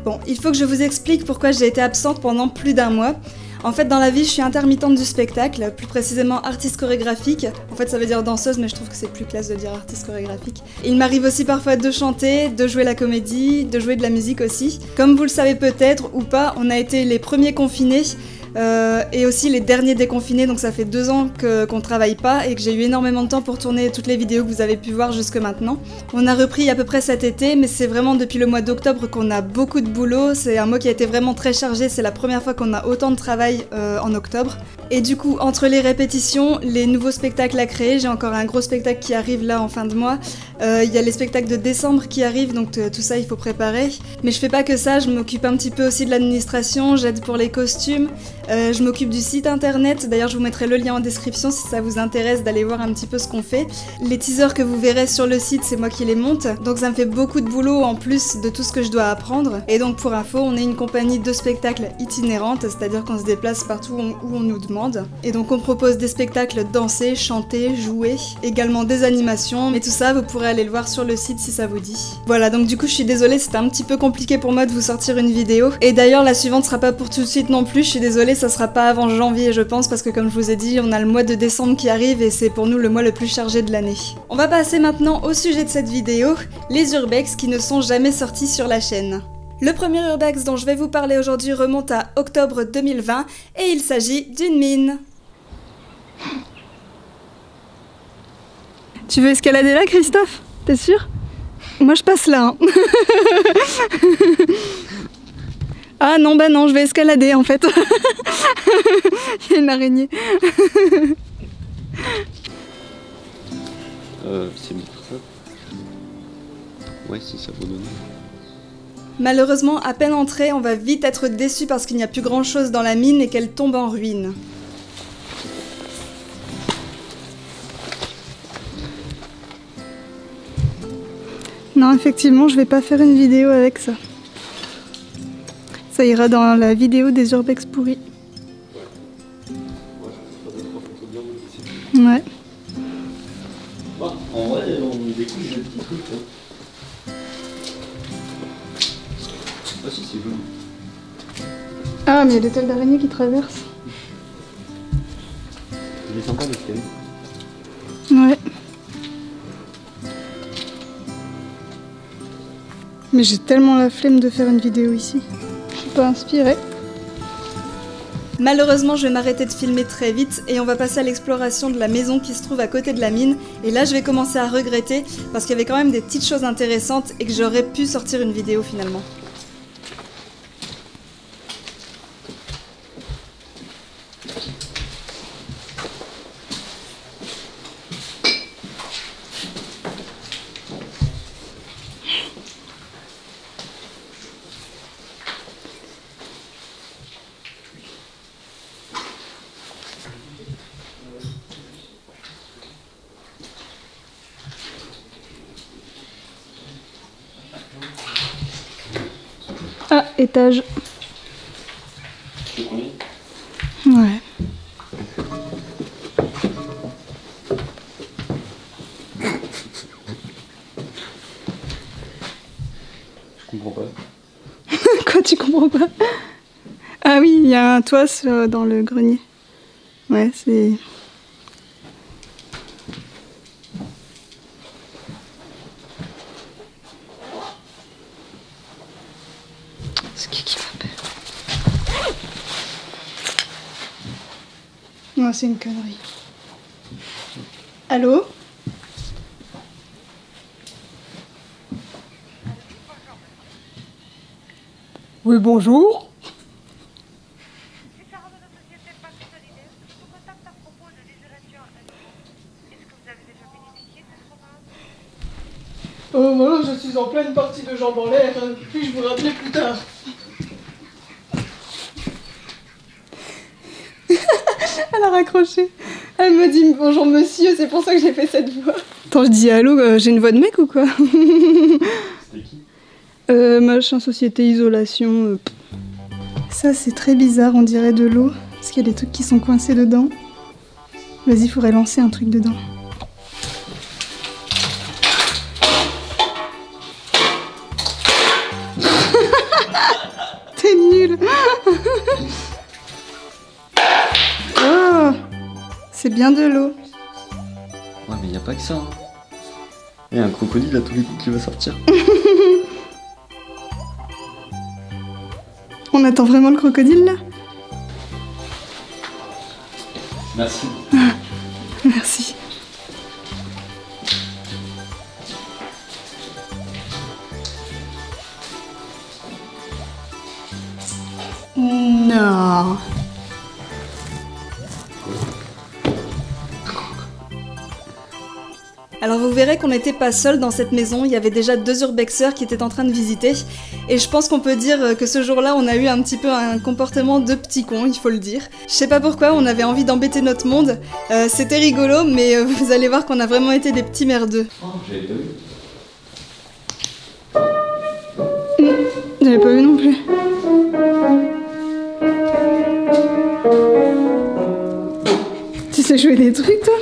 Bon, il faut que je vous explique pourquoi j'ai été absente pendant plus d'1 mois. En fait, dans la vie, je suis intermittente du spectacle, plus précisément artiste chorégraphique. En fait, ça veut dire danseuse, mais je trouve que c'est plus classe de dire artiste chorégraphique. Il m'arrive aussi parfois de chanter, de jouer la comédie, de jouer de la musique aussi. Comme vous le savez peut-être ou pas, on a été les premiers confinés. Et aussi les derniers déconfinés, donc ça fait 2 ans qu'on travaille pas et que j'ai eu énormément de temps pour tourner toutes les vidéos que vous avez pu voir jusque maintenant. On a repris à peu près cet été, mais c'est vraiment depuis le mois d'octobre qu'on a beaucoup de boulot. C'est un mois qui a été vraiment très chargé, c'est la première fois qu'on a autant de travail en octobre. Et du coup, entre les répétitions, les nouveaux spectacles à créer, j'ai encore un gros spectacle qui arrive là en fin de mois. Il y a les spectacles de décembre qui arrivent, donc tout ça il faut préparer. Mais je fais pas que ça, je m'occupe un petit peu aussi de l'administration, j'aide pour les costumes. Je m'occupe du site internet, d'ailleurs je vous mettrai le lien en description si ça vous intéresse d'aller voir un petit peu ce qu'on fait. Les teasers que vous verrez sur le site, c'est moi qui les monte, donc ça me fait beaucoup de boulot en plus de tout ce que je dois apprendre. Et donc pour info, on est une compagnie de spectacles itinérante, c'est-à-dire qu'on se déplace partout où on nous demande. Et donc on propose des spectacles dansés, chanter, jouer, également des animations, mais tout ça vous pourrez aller le voir sur le site si ça vous dit. Voilà, donc du coup je suis désolée, c'était un petit peu compliqué pour moi de vous sortir une vidéo. Et d'ailleurs la suivante sera pas pour tout de suite non plus, je suis désolée, ça sera pas avant janvier je pense, parce que comme je vous ai dit, on a le mois de décembre qui arrive et c'est pour nous le mois le plus chargé de l'année. On va passer maintenant au sujet de cette vidéo, les urbex qui ne sont jamais sortis sur la chaîne. Le premier urbex dont je vais vous parler aujourd'hui remonte à octobre 2020 et il s'agit d'une mine. Tu veux escalader là, Christophe? T'es sûr? Moi je passe là. Hein. Ah non, bah non, je vais escalader en fait. Il y a une araignée. C'est bien ça. Ouais, c'est ça pour donner. Malheureusement, à peine entrée, on va vite être déçu parce qu'il n'y a plus grand chose dans la mine et qu'elle tombe en ruine. Non, effectivement, je vais pas faire une vidéo avec ça. Ça ira dans la vidéo des urbex pourris. Ouais. Bah, en vrai, on découvre des petits trucs. Hein. Ah si, c'est joli. Ah, mais il y a des têtes d'araignées qui traversent. Il est sympa l'escalier. Ouais. Mais j'ai tellement la flemme de faire une vidéo ici. Je suis pas inspirée. Malheureusement, je vais m'arrêter de filmer très vite et on va passer à l'exploration de la maison qui se trouve à côté de la mine. Et là, je vais commencer à regretter parce qu'il y avait quand même des petites choses intéressantes et que j'aurais pu sortir une vidéo finalement. Ah, étage. Ouais. Je comprends pas. Quoi, tu comprends pas? Ah oui, il y a un toit dans le grenier. Ouais, c'est... C'est qui m'appelle? Non, c'est une connerie. Allô? Oui, bonjour. Voilà, je suis en pleine partie de jambes en l'air, puis-je vous rappeler plus tard? Elle a raccroché. Elle me dit bonjour monsieur, c'est pour ça que j'ai fait cette voix. Attends, je dis allô, j'ai une voix de mec ou quoi? C'était qui? Machin société isolation. Ça c'est très bizarre, on dirait de l'eau. Parce qu'il y a des trucs qui sont coincés dedans. Vas-y, faudrait lancer un truc dedans. C'est bien de l'eau. Ouais, mais y a pas que ça. Hein. Y a un crocodile à tous les coups qui va sortir. On attend vraiment le crocodile là? Merci. Merci. Non. Alors vous verrez qu'on n'était pas seul dans cette maison, il y avait déjà 2 urbexeurs qui étaient en train de visiter, et je pense qu'on peut dire que ce jour-là on a eu un petit peu un comportement de petit con, il faut le dire. Je sais pas pourquoi, on avait envie d'embêter notre monde, c'était rigolo, mais vous allez voir qu'on a vraiment été des petits merdeux. Oh, j'avais pas vu. J'avais pas vu non plus. Tu sais jouer des trucs toi?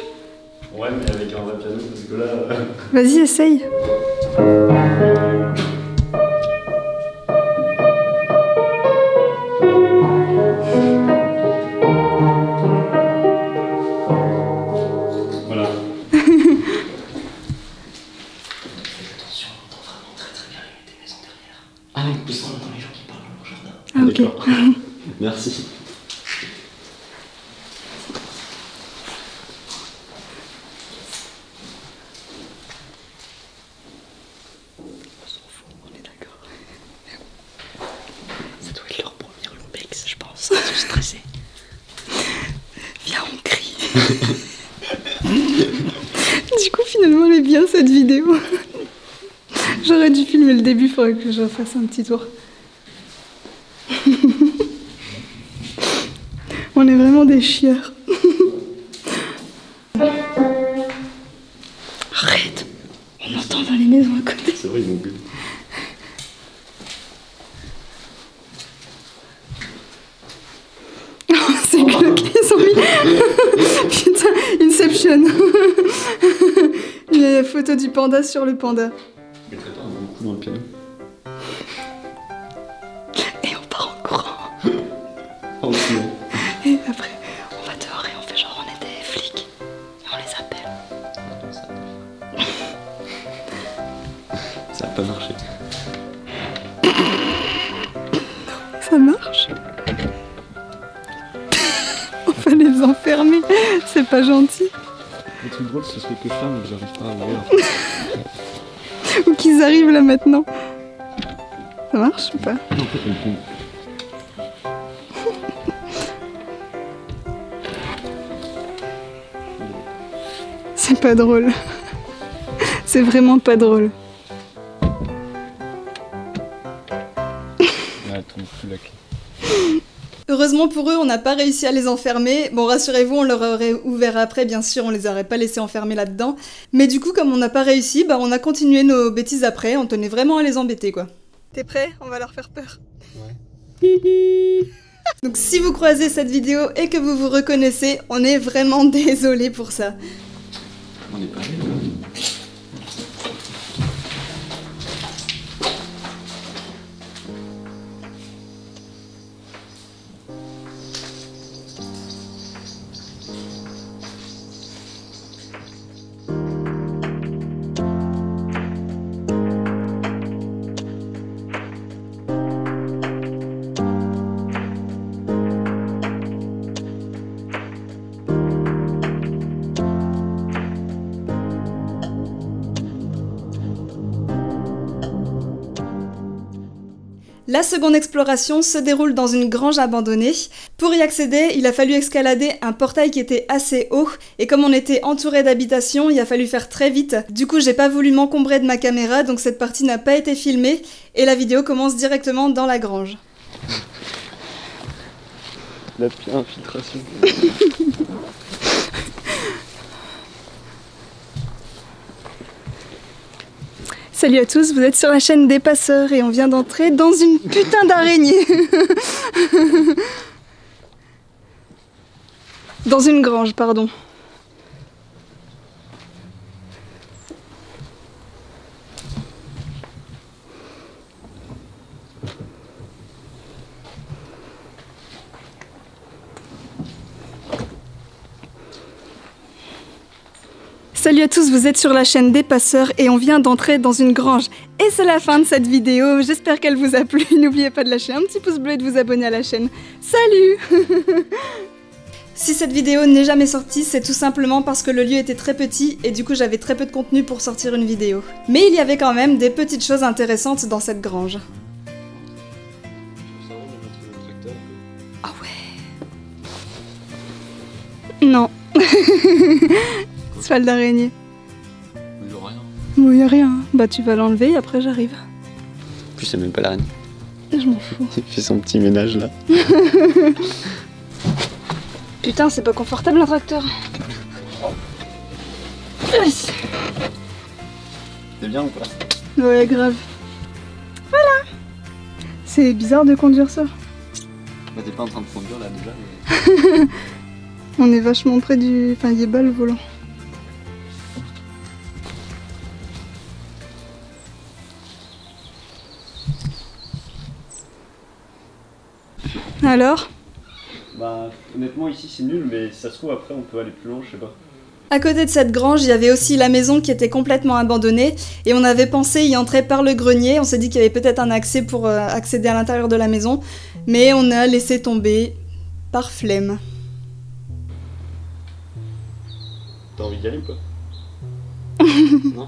Ouais, mais avec un vrai piano, parce que là... Vas-y, essaye. Voilà. Attention, on entend vraiment très bien les maisons derrière. Ah oui, Parce qu'on entend les gens qui parlent dans le jardin. Ah ok. D'accord. Merci. On est d'accord. Ça doit être leur premier lumbex, je pense. Ils sont stressés. Viens, on crie. Du coup, finalement, elle est bien cette vidéo. J'aurais dû filmer le début, faudrait que je fasse un petit tour. On est vraiment des chieurs. Arrête, on entend dans les maisons à côté. C'est vrai, ils m'ont bu. C'est glauque, ils ont mis... Putain, Inception. Les photos du panda sur le panda. Mais très tard, on a beaucoup dans le piano. Et on part en courant. Oh, sinon. Et après, on va dehors et on fait genre on est des flics. Et on les appelle. Ça a pas marché. Ça marche. On va les enfermer. C'est pas gentil. Le truc drôle, ce serait que je ferme et que j'arrive pas à ouvrir. Ou qu'ils arrivent là maintenant. Ça marche ou pas? En fait, on tombe. C'est pas drôle. C'est vraiment pas drôle. Ouais, tombe plus la clé. Heureusement pour eux, on n'a pas réussi à les enfermer. Bon, rassurez-vous, on leur aurait ouvert après, bien sûr, on les aurait pas laissés enfermer là-dedans. Mais du coup, comme on n'a pas réussi, bah on a continué nos bêtises après, on tenait vraiment à les embêter, quoi. T'es prêt? On va leur faire peur. Ouais. Donc si vous croisez cette vidéo et que vous vous reconnaissez, on est vraiment désolé pour ça. On est pas allé, là. La seconde exploration se déroule dans une grange abandonnée. Pour y accéder, il a fallu escalader un portail qui était assez haut, et comme on était entouré d'habitations, il a fallu faire très vite. Du coup, j'ai pas voulu m'encombrer de ma caméra, donc cette partie n'a pas été filmée, et la vidéo commence directement dans la grange. La pire infiltration. Salut à tous, vous êtes sur la chaîne des Passeurs et on vient d'entrer dans une putain d'araignée. Dans une grange, pardon. Salut à tous, vous êtes sur la chaîne des Passeurs et on vient d'entrer dans une grange. Et c'est la fin de cette vidéo, j'espère qu'elle vous a plu. N'oubliez pas de lâcher un petit pouce bleu et de vous abonner à la chaîne. Salut. Si cette vidéo n'est jamais sortie, c'est tout simplement parce que le lieu était très petit et du coup j'avais très peu de contenu pour sortir une vidéo. Mais il y avait quand même des petites choses intéressantes dans cette grange. Ah ouais. Non. Toile d'araignée. Il y a rien. Bon, y a rien. Bah tu vas l'enlever et après j'arrive. En plus, c'est même pas l'araignée. Je m'en fous. Il fait son petit ménage là. Putain, c'est pas confortable un tracteur. C'est bien ou pas? Ouais, grave. Voilà. C'est bizarre de conduire ça. Bah, t'es pas en train de conduire là déjà. Mais... On est vachement près du... Enfin, il est bas le volant. Alors? Bah, honnêtement, ici c'est nul, mais si ça se trouve après on peut aller plus loin, je sais pas. À côté de cette grange, il y avait aussi la maison qui était complètement abandonnée et on avait pensé y entrer par le grenier. On s'est dit qu'il y avait peut-être un accès pour accéder à l'intérieur de la maison, mais on a laissé tomber par flemme. T'as envie d'y aller ou pas? Non.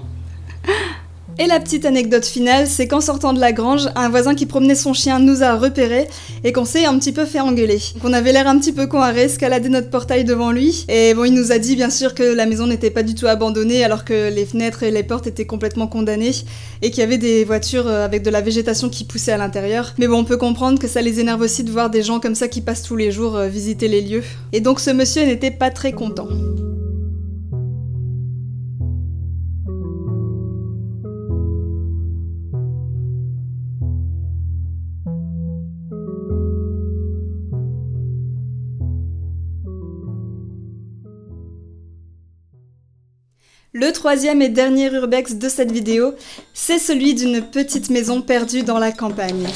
Et la petite anecdote finale, c'est qu'en sortant de la grange, un voisin qui promenait son chien nous a repérés et qu'on s'est un petit peu fait engueuler. On avait l'air un petit peu con à escalader notre portail devant lui. Et bon, il nous a dit bien sûr que la maison n'était pas du tout abandonnée alors que les fenêtres et les portes étaient complètement condamnées et qu'il y avait des voitures avec de la végétation qui poussait à l'intérieur. Mais bon, on peut comprendre que ça les énerve aussi de voir des gens comme ça qui passent tous les jours visiter les lieux. Et donc ce monsieur n'était pas très content. Le troisième et dernier urbex de cette vidéo, c'est celui d'une petite maison perdue dans la campagne.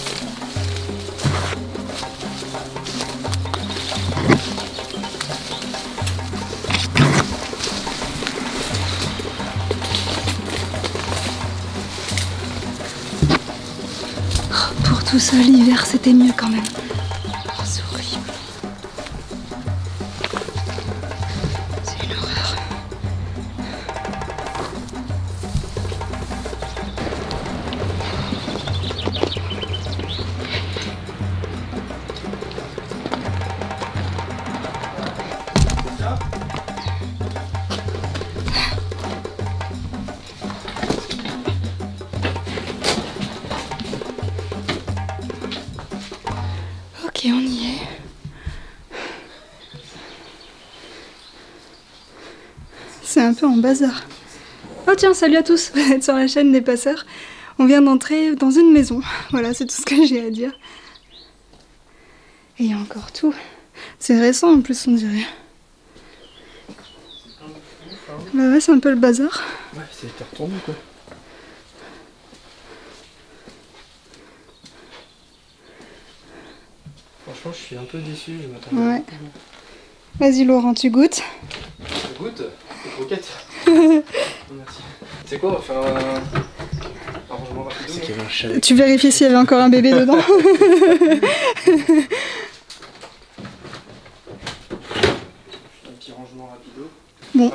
Pour tout ça, l'hiver, c'était mieux quand même. Oh, c'est horrible. C'est une horreur. Ok, on y est. C'est un peu en bazar. Oh tiens, salut à tous, vous êtes sur la chaîne des Passeurs. On vient d'entrer dans une maison. Voilà, c'est tout ce que j'ai à dire. Et il y a encore tout. C'est récent en plus, on dirait. Bah ouais, c'est un peu le bazar. Ouais, c'est retourné quoi. Franchement, je suis un peu déçu, je m'attendais. Ouais. Vas-y Laurent, tu goûtes. Je goûte les croquettes. Merci. C'est quoi, on va faire un rangement rapide? C'est qu'il y avait un chalet. Tu vérifies s'il y avait encore un bébé dedans. Un petit rangement rapido. Bon,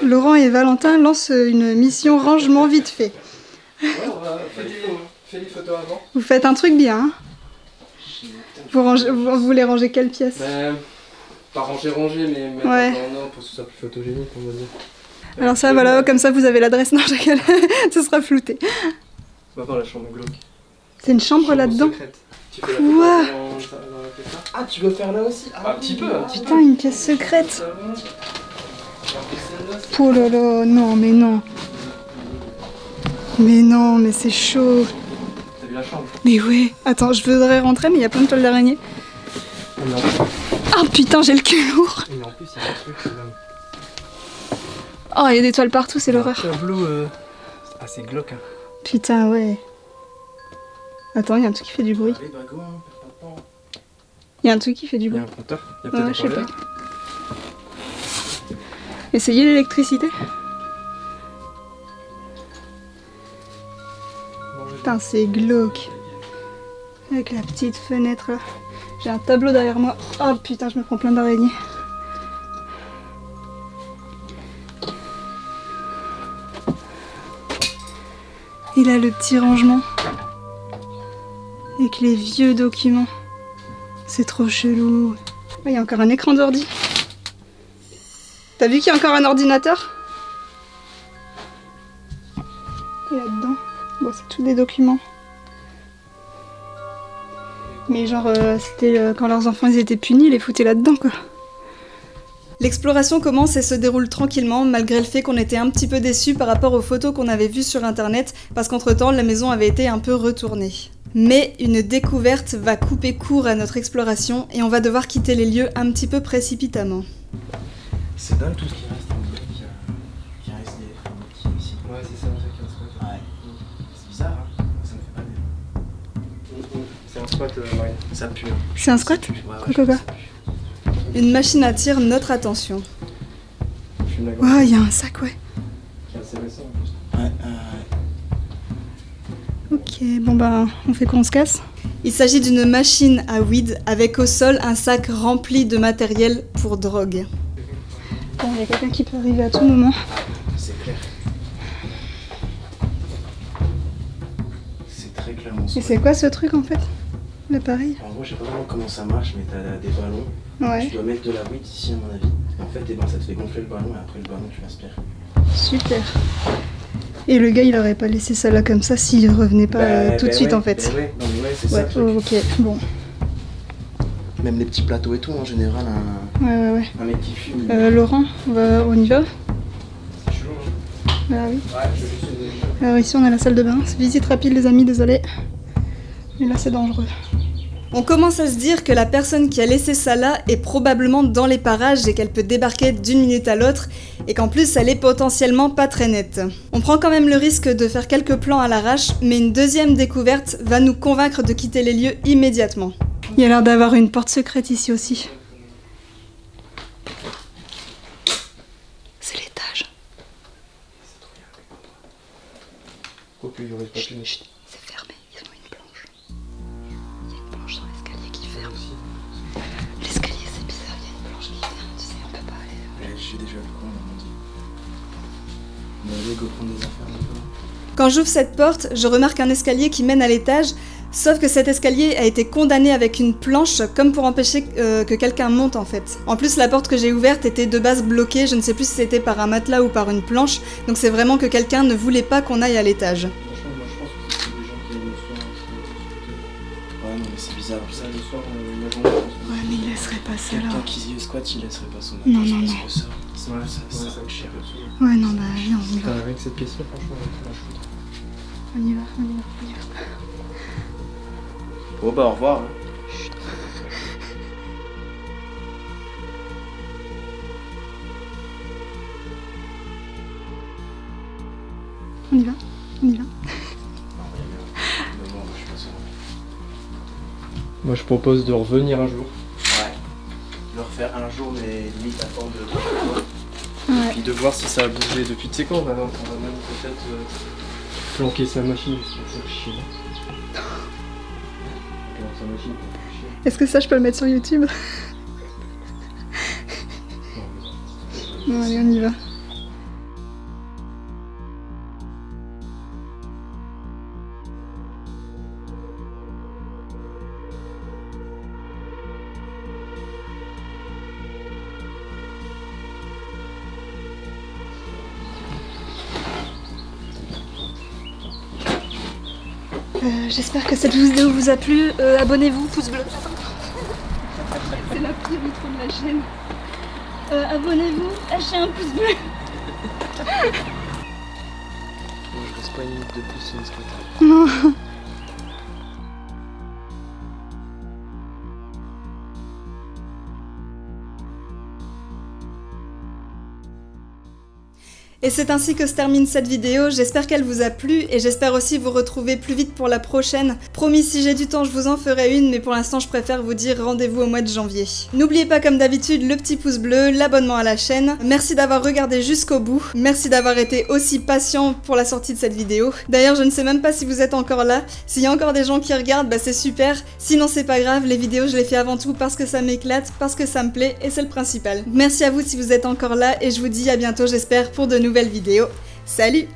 Laurent et Valentin lancent une mission rangement vite fait. Ouais, on va faire les photos avant. Vous faites un truc bien, hein. Vous voulez ranger quelle pièce? Ben, pas ranger, mais mettre ouais. un peu en ordre pour que ce soit plus photogénique, on va dire. Alors ça, voilà, comme ça vous avez l'adresse. Non, ce sera flouté. On va voir la chambre glauque. C'est une chambre là-dedans? Tu fais quoi? Ah, tu veux faire là aussi? Ah, un petit peu, un petit peu. Putain, une pièce secrète. Oh là là, non, mais non. Mais non, mais c'est chaud. T'as vu la chambre? Mais ouais. Attends, je voudrais rentrer, mais il y a plein de toiles d'araignée. Ah putain, j'ai le cul lourd. Mais en plus, il y a un truc. Oh, il y a des toiles partout, c'est l'horreur. Tableau assez glauque. Hein. Putain, ouais. Attends, il y a un truc qui fait du bruit. Allez, bah go, hein, perds pas de temps. Il y a un truc qui fait du Il y a bruit. un compteur. Il y a Ouais, peut-être je sais pas. Essayez l'électricité. Putain, c'est glauque. Avec la petite fenêtre là. J'ai un tableau derrière moi. Oh putain, je me prends plein d'araignées. Et là, le petit rangement. Avec les vieux documents. C'est trop chelou. Il y a encore un écran d'ordi. T'as vu qu'il y a encore un ordinateur? Et là-dedans, bon, c'est tous des documents. Mais genre, c'était quand leurs enfants ils étaient punis, ils les foutaient là-dedans, quoi. L'exploration commence et se déroule tranquillement, malgré le fait qu'on était un petit peu déçus par rapport aux photos qu'on avait vues sur internet, parce qu'entre-temps, la maison avait été un peu retournée. Mais une découverte va couper court à notre exploration et on va devoir quitter les lieux un petit peu précipitamment. C'est dingue tout ce qui reste en bloc, qui reste ici. Ouais, c'est ça, qui reste pas. Ouais. C'est bizarre, hein. Ça me fait pas bien. C'est un spot, Marine. Ça pue. C'est un squat? Quoi? Une machine attire notre attention. Ouais, il y a un sac, ouais. Qui est assez récent en plus. Ouais. Ok, bon bah, on fait quoi, on se casse? Il s'agit d'une machine à weed avec au sol un sac rempli de matériel pour drogue. Bon, il y a quelqu'un qui peut arriver à tout moment. C'est clair. C'est très clairement ça. Et c'est quoi ce truc en fait? L'appareil? En gros, je sais pas vraiment comment ça marche, mais t'as des ballons. Ouais. Tu dois mettre de la weed ici, à mon avis. En fait, eh ben, ça te fait gonfler le ballon et après le ballon, tu l'aspires. Super. Et le gars, il aurait pas laissé ça là comme ça s'il revenait pas tout de suite ouais, en fait. Ouais, non, mais ouais, c'est ça Ouais, le truc. oh, ok, bon. Même les petits plateaux et tout, en général, Ouais. un mec qui fume. Laurent, on y va? C'est chaud, hein. Bah oui. Ouais, je suis Alors ici, on a la salle de bain. Visite rapide les amis, désolé. Mais là, c'est dangereux. On commence à se dire que la personne qui a laissé ça là est probablement dans les parages et qu'elle peut débarquer d'une minute à l'autre et qu'en plus elle est potentiellement pas très nette. On prend quand même le risque de faire quelques plans à l'arrache, mais une deuxième découverte va nous convaincre de quitter les lieux immédiatement. Il y a l'air d'avoir une porte secrète ici aussi. C'est l'étage. Quoique, il y aurait pas plus. C'est fermé, ils ont une planche. Il y a une planche sur l'escalier qui ferme. L'escalier c'est bizarre, il y a une planche qui ferme, tu sais, on peut pas aller. Ouais, j'ai déjà vu quoi, on m'a dit. On va aller go prendre des affaires là-bas. Quand j'ouvre cette porte, je remarque un escalier qui mène à l'étage, sauf que cet escalier a été condamné avec une planche comme pour empêcher que quelqu'un monte en fait. En plus, la porte que j'ai ouverte était de base bloquée, je ne sais plus si c'était par un matelas ou par une planche, donc c'est vraiment que quelqu'un ne voulait pas qu'on aille à l'étage. Franchement, moi je pense que c'est des gens qui viennent le soir. Ouais, non, mais c'est bizarre. Ça, le soir, la journée, je pense. Ouais, mais il laisserait pas ça là. Quelqu'un qui squat, il laisserait pas son Non, appart, non, parce non. que ça, Ouais, ça ça coûte cher. Ouais, non, bah non, on y va. Putain, avec cette pièce-là, franchement, on va la foutre. On y va. Bon bah au revoir. Hein. On y va. Non, je suis pas sûr. Moi je propose de revenir un jour. Ouais. Le refaire un jour, mais limite à forme de. Ouais. Puis de voir si ça a bougé depuis. Tu sais quoi, on va même peut-être planquer sa machine juste pour faire chier. Sa machine pour faire chier. Est-ce que ça je peux le mettre sur YouTube? Non, allez, on y va. J'espère que cette vidéo vous a plu. Abonnez-vous, pouce bleu. C'est la pire intro de la chaîne. Abonnez-vous, lâchez un pouce bleu. Bon, je reste pas une minute de plus, c'est une squat. Non. Et c'est ainsi que se termine cette vidéo, j'espère qu'elle vous a plu et j'espère aussi vous retrouver plus vite pour la prochaine. Promis, si j'ai du temps je vous en ferai une, mais pour l'instant je préfère vous dire rendez-vous au mois de janvier. N'oubliez pas comme d'habitude le petit pouce bleu, l'abonnement à la chaîne. Merci d'avoir regardé jusqu'au bout, merci d'avoir été aussi patient pour la sortie de cette vidéo. D'ailleurs je ne sais même pas si vous êtes encore là, s'il y a encore des gens qui regardent, bah c'est super. Sinon c'est pas grave, les vidéos je les fais avant tout parce que ça m'éclate, parce que ça me plaît et c'est le principal. Merci à vous si vous êtes encore là et je vous dis à bientôt j'espère pour de nouvelles vidéos. Salut!